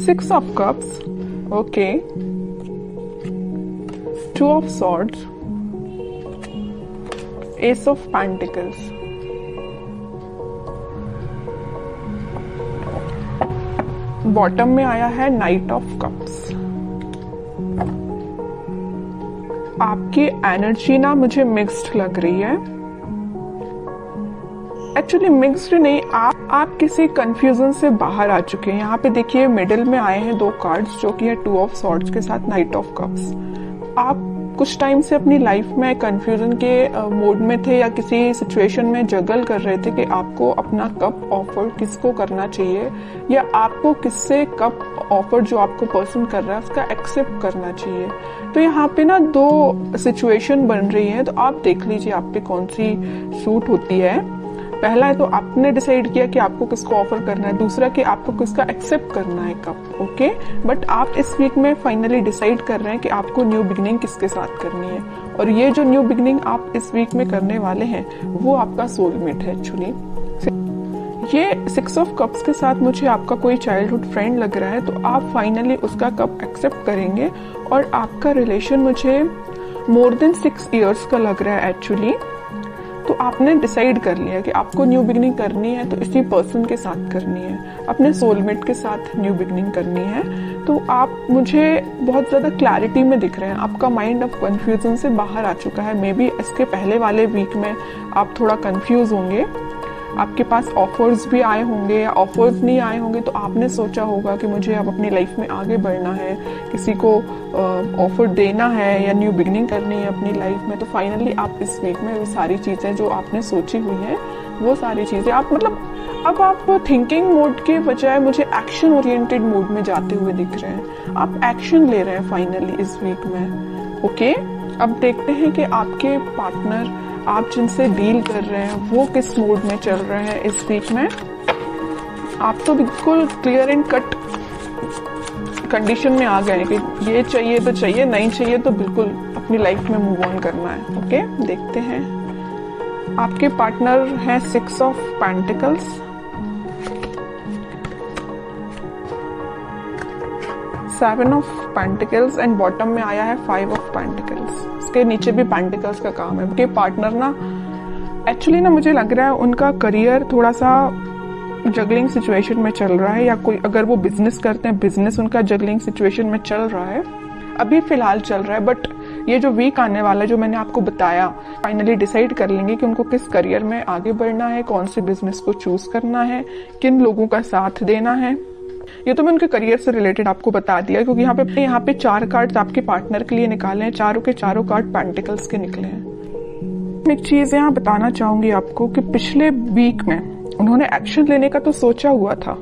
6 of cups, okay, 2 of swords, ace of pentacles, bottom में आया है नाइट ऑफ कप्स। आपकी एनर्जी ना मुझे मिक्स्ड लग रही है, एक्चुअली मिक्स्ड नहीं, आप किसी कंफ्यूजन से बाहर आ चुके हैं। यहाँ पे देखिए मिडिल में आए हैं 2 कार्ड्स जो कि है 2 ऑफ सॉर्ड्स के साथ नाइट ऑफ कप्स। आप कुछ टाइम से अपनी लाइफ में कंफ्यूजन के मोड में थे या किसी सिचुएशन में जगल कर रहे थे कि आपको अपना कप ऑफर किसको करना चाहिए या आपको किससे कप ऑफर जो आपको पर्सन कर रहा है उसका एक्सेप्ट करना चाहिए। तो यहाँ पे ना 2 सिचुएशन बन रही है, तो आप देख लीजिए आप पे कौन सी सूट होती है। पहला है तो आपने डिसाइड किया कि आपको किसको ऑफर करना है, दूसरा कि आपको किसका एक्सेप्ट करना है कप, ओके। बट आप इस वीक में फाइनली डिसाइड कर रहे हैं कि आपको न्यू बिगनिंग किसके साथ करनी है, और ये जो न्यू बिगनिंग आप इस वीक में करने वाले हैं वो आपका सोलमेट है एक्चुअली। ये 6 ऑफ कप्स के साथ मुझे आपका कोई चाइल्डहुड फ्रेंड लग रहा है, तो आप फाइनली उसका कप एक्सेप्ट करेंगे और आपका रिलेशन मुझे मोर देन 6 इयर्स का लग रहा है एक्चुअली। तो आपने डिसाइड कर लिया कि आपको न्यू बिगनिंग करनी है तो इसी पर्सन के साथ करनी है, अपने सोलमेट के साथ न्यू बिगनिंग करनी है। तो आप मुझे बहुत ज़्यादा क्लैरिटी में दिख रहे हैं, आपका माइंड अब कंफ्यूजन से बाहर आ चुका है। मे बी इसके पहले वाले वीक में आप थोड़ा कंफ्यूज होंगे, आपके पास ऑफर्स भी आए होंगे या ऑफर्स नहीं आए होंगे, तो आपने सोचा होगा कि मुझे अब अपनी लाइफ में आगे बढ़ना है, किसी को ऑफर देना है या न्यू बिगनिंग करनी है अपनी लाइफ में। तो फाइनली आप इस वीक में वो सारी चीज़ें जो आपने सोची हुई हैं वो सारी चीज़ें आप अब आप थिंकिंग मोड के बजाय मुझे एक्शन ओरिएंटेड मोड में जाते हुए दिख रहे हैं। आप एक्शन ले रहे हैं फाइनली इस वीक में, ओके। अब देखते हैं कि आपके पार्टनर आप जिनसे डील कर रहे हैं वो किस मूड में चल रहे हैं इस वीक में। आप तो बिल्कुल क्लियर एंड कट कंडीशन में आ गए कि ये चाहिए तो चाहिए, नहीं चाहिए तो बिल्कुल अपनी लाइफ में मूव ऑन करना है, ओके। देखते हैं आपके पार्टनर हैं 6 of pentacles, 7 of pentacles and bottom में आया है 5 ऑफ पेंटिकल्स। इसके नीचे भी पेंटिकल्स का काम है। उनके पार्टनर ना एक्चुअली ना मुझे लग रहा है उनका करियर थोड़ा सा जगलिंग सिचुएशन में चल रहा है, या कोई अगर वो बिजनेस करते हैं बिजनेस उनका जगलिंग सिचुएशन में चल रहा है, अभी फिलहाल चल रहा है। बट ये जो वीक आने वाला है जो मैंने आपको बताया, फाइनली डिसाइड कर लेंगे कि उनको किस करियर में आगे बढ़ना है, कौन से बिजनेस को चूज करना है, किन लोगों का साथ देना है। ये तो मैं उनके करियर से रिलेटेड आपको बता दिया, क्योंकि यहाँ पे 4 कार्ड्स आपके पार्टनर के लिए निकाले हैं, चारों के चारों कार्ड पेंटिकल्स के निकले हैं। मैं एक चीज यहाँ बताना चाहूंगी आपको कि पिछले वीक में उन्होंने एक्शन लेने का तो सोचा हुआ था,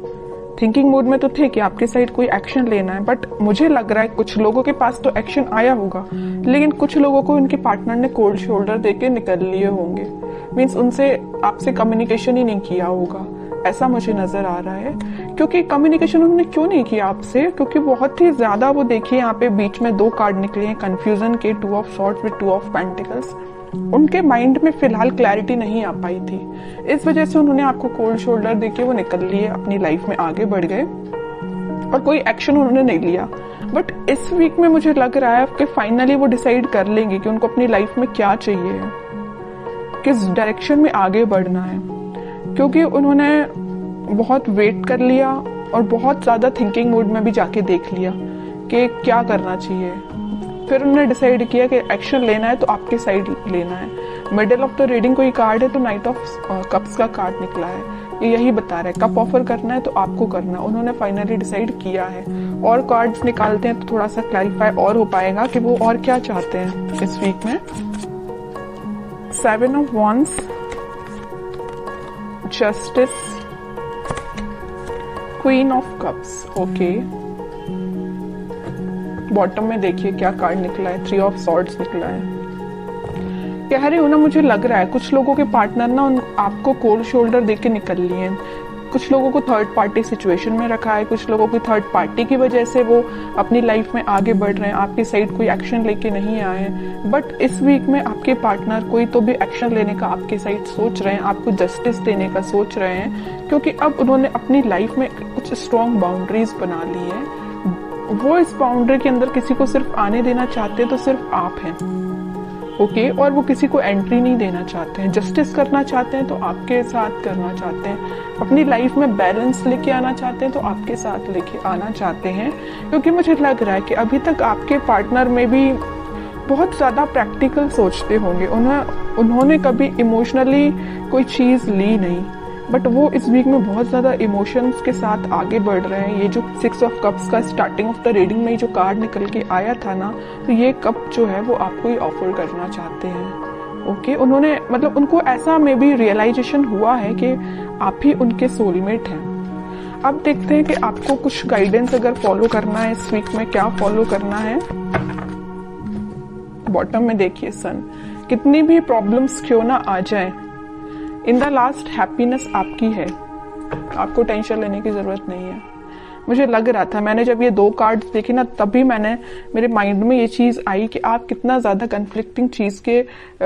थिंकिंग मोड में तो थे कि आपके साइड कोई एक्शन लेना है, बट मुझे लग रहा है कुछ लोगों के पास तो एक्शन आया होगा, लेकिन कुछ लोगों को उनके पार्टनर ने कोल्ड शोल्डर देके निकल लिए होंगे। मीन्स उनसे आपसे कम्युनिकेशन ही नहीं किया होगा, ऐसा मुझे नजर आ रहा है। क्योंकि कम्युनिकेशन उन्होंने क्यों नहीं किया आपसे, क्योंकि बहुत ही ज्यादा वो देखिए यहाँ पे बीच में 2 कार्ड निकले हैं कंफ्यूजन के, 2 of swords with 2 of pentacles. उनके माइंड में फिलहाल क्लैरिटी नहीं आ पाई थी, इस वजह से उन्होंने आपको कोल्ड शोल्डर देके वो निकल लिए, अपनी लाइफ में आगे बढ़ गए और कोई एक्शन उन्होंने नहीं लिया। बट इस वीक में मुझे लग रहा है कि फाइनली वो डिसाइड कर लेंगे कि उनको अपनी लाइफ में क्या चाहिए, किस डायरेक्शन में आगे बढ़ना है, क्योंकि उन्होंने बहुत वेट कर लिया और बहुत ज्यादा थिंकिंग मोड में भी जाके देख लिया कि क्या करना चाहिए। फिर उन्होंने डिसाइड किया कि एक्शन लेना है तो आपके साइड लेना है। मिडिल ऑफ द रीडिंग कोई कार्ड है तो नाइट ऑफ कप्स का कार्ड निकला है, ये यही बता रहा है कप ऑफर करना है तो आपको करना। उन्होंने फाइनली डिसाइड किया है। और कार्ड्स निकालते हैं तो थोड़ा सा क्लैरिफाई और हो पाएगा कि वो और क्या चाहते हैं इस वीक में। 7 of wands, justice, queen of cups, okay. Bottom में देखिए क्या कार्ड निकला है, 3 ऑफ सॉर्ड्स निकला है। कह रही हूँ ना, मुझे लग रहा है कुछ लोगों के पार्टनर ना आपको कोल्ड शोल्डर देके निकल लिए हैं। कुछ लोगों को थर्ड पार्टी सिचुएशन में रखा है, कुछ लोगों की थर्ड पार्टी की वजह से वो अपनी लाइफ में आगे बढ़ रहे हैं, आपकी साइड कोई एक्शन लेके नहीं आए हैं। बट इस वीक में आपके पार्टनर कोई तो भी एक्शन लेने का आपकी साइड सोच रहे हैं, आपको जस्टिस देने का सोच रहे हैं, क्योंकि अब उन्होंने अपनी लाइफ में कुछ स्ट्रॉन्ग बाउंड्रीज बना ली है। वो इस बाउंड्री के अंदर किसी को सिर्फ आने देना चाहते हैं तो सिर्फ आप हैं, ओके, और वो किसी को एंट्री नहीं देना चाहते हैं। जस्टिस करना चाहते हैं तो आपके साथ करना चाहते हैं, अपनी लाइफ में बैलेंस लेके आना चाहते हैं तो आपके साथ लेके आना चाहते हैं। क्योंकि मुझे लग रहा है कि अभी तक आपके पार्टनर में भी बहुत ज़्यादा प्रैक्टिकल सोचते होंगे, उन्होंने कभी इमोशनली कोई चीज़ ली नहीं, बट वो इस वीक में बहुत ज़्यादा इमोशंस के साथ आगे बढ़ रहे हैं। ये जो 6 ऑफ कप्स का स्टार्टिंग ऑफ द रीडिंग में जो कार्ड निकल के आया था ना, तो ये कप जो है वो आपको ही ऑफर करना चाहते हैं, ओके। उन्होंने मतलब उनको ऐसा में भी रियलाइजेशन हुआ है कि आप ही उनके सोलमेट हैं। अब देखते हैं कि आपको कुछ गाइडेंस अगर फॉलो करना है इस वीक में, क्या फॉलो करना है। बॉटम में देखिए सन, कितनी भी प्रॉब्लम्स क्यों ना आ जाए, इन द लास्ट हैप्पीनेस आपकी है, आपको टेंशन लेने की जरूरत नहीं है। मुझे लग रहा था, मैंने जब ये 2 कार्ड्स देखे ना, तभी मेरे माइंड में ये चीज आई कि आप कितना ज्यादा कन्फ्लिक्टिंग चीज के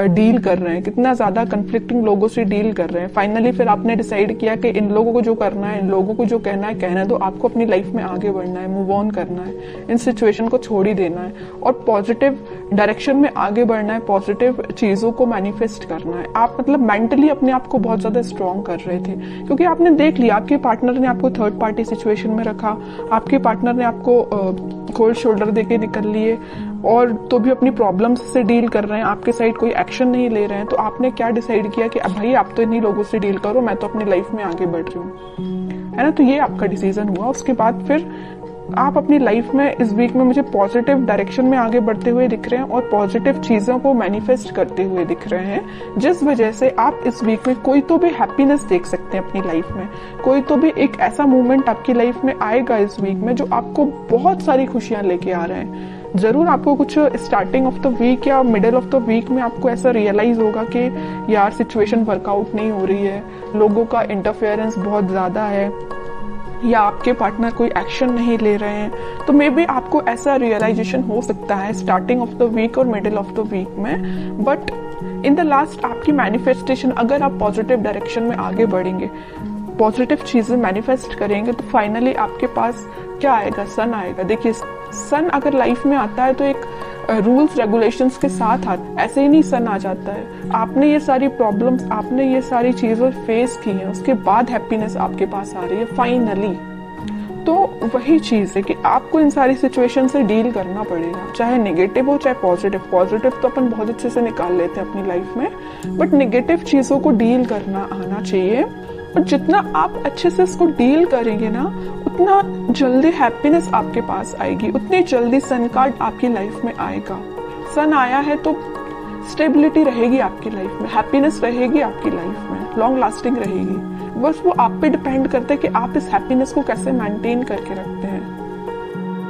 डील कर रहे हैं, कितना ज्यादा कन्फ्लिक्टिंग लोगों से डील कर रहे हैं। फाइनली फिर आपने डिसाइड किया कि इन लोगों को जो करना है, इन लोगों को जो कहना है कहना है, तो आपको अपनी लाइफ में आगे बढ़ना है, मूव ऑन करना है, इन सिचुएशन को छोड़ ही देना है और पॉजिटिव डायरेक्शन में आगे बढ़ना है, पॉजिटिव चीजों को मैनिफेस्ट करना है। आप मतलब मेंटली अपने आप को बहुत ज्यादा स्ट्रॉन्ग कर रहे थे, क्योंकि आपने देख लिया आपके पार्टनर ने आपको थर्ड पार्टी सिचुएशन में रखा, आपके पार्टनर ने आपको कोल्ड शोल्डर देके निकल लिए, और तो भी अपनी प्रॉब्लम्स से डील कर रहे हैं, आपके साइड कोई एक्शन नहीं ले रहे हैं। तो आपने क्या डिसाइड किया कि अब भाई आप तो इन्हीं लोगों से डील करो, मैं तो अपनी लाइफ में आगे बढ़ रही हूँ, है ना। तो ये आपका डिसीजन हुआ। उसके बाद फिर आप अपनी लाइफ में इस वीक में मुझे पॉजिटिव डायरेक्शन में आगे बढ़ते हुए दिख रहे हैं और पॉजिटिव चीजों को मैनिफेस्ट करते हुए दिख रहे हैं, जिस वजह से आप इस वीक में कोई तो भी हैप्पीनेस देख सकते हैं अपनी लाइफ में। कोई तो भी एक ऐसा मोमेंट आपकी लाइफ में आएगा इस वीक में जो आपको बहुत सारी खुशियां लेके आ रहे हैं। जरूर आपको कुछ स्टार्टिंग ऑफ द वीक या मिडिल ऑफ द वीक में आपको ऐसा रियलाइज होगा कि यार सिचुएशन वर्कआउट नहीं हो रही है, लोगों का इंटरफेरेंस बहुत ज्यादा है, या आपके पार्टनर कोई एक्शन नहीं ले रहे हैं। तो मे बी आपको ऐसा रियलाइजेशन हो सकता है स्टार्टिंग ऑफ द वीक और मिडिल ऑफ द वीक में, बट इन द लास्ट आपकी मैनिफेस्टेशन, अगर आप पॉजिटिव डायरेक्शन में आगे बढ़ेंगे, पॉजिटिव चीजें मैनिफेस्ट करेंगे, तो फाइनली आपके पास क्या आएगा, सन आएगा। देखिए सन अगर लाइफ में आता है तो एक रूल्स रेगुलेशंस के साथ आता, ऐसे ही नहीं सन आ जाता है। आपने ये सारी प्रॉब्लम्स, आपने ये सारी चीजें फेस की हैं, उसके बाद हैप्पीनेस आपके पास आ रही है फाइनली। तो वही चीज है कि आपको इन सारी सिचुएशन से डील करना पड़ेगा, चाहे नेगेटिव हो चाहे पॉजिटिव। पॉजिटिव तो अपन बहुत अच्छे से निकाल लेते हैं अपनी लाइफ में, बट नेगेटिव चीजों को डील करना आना चाहिए। और जितना आप अच्छे से इसको डील करेंगे ना, उतना जल्दी हैप्पीनेस आपके पास आएगी, उतनी जल्दी सन कार्ड आपकी लाइफ में आएगा। सन आया है तो स्टेबिलिटी रहेगी आपकी लाइफ में, हैप्पीनेस रहेगी आपकी लाइफ में, लॉन्ग लास्टिंग रहेगी। बस वो आप पे डिपेंड करता है कि आप इस हैप्पीनेस को कैसे मेंटेन करके रखते हैं।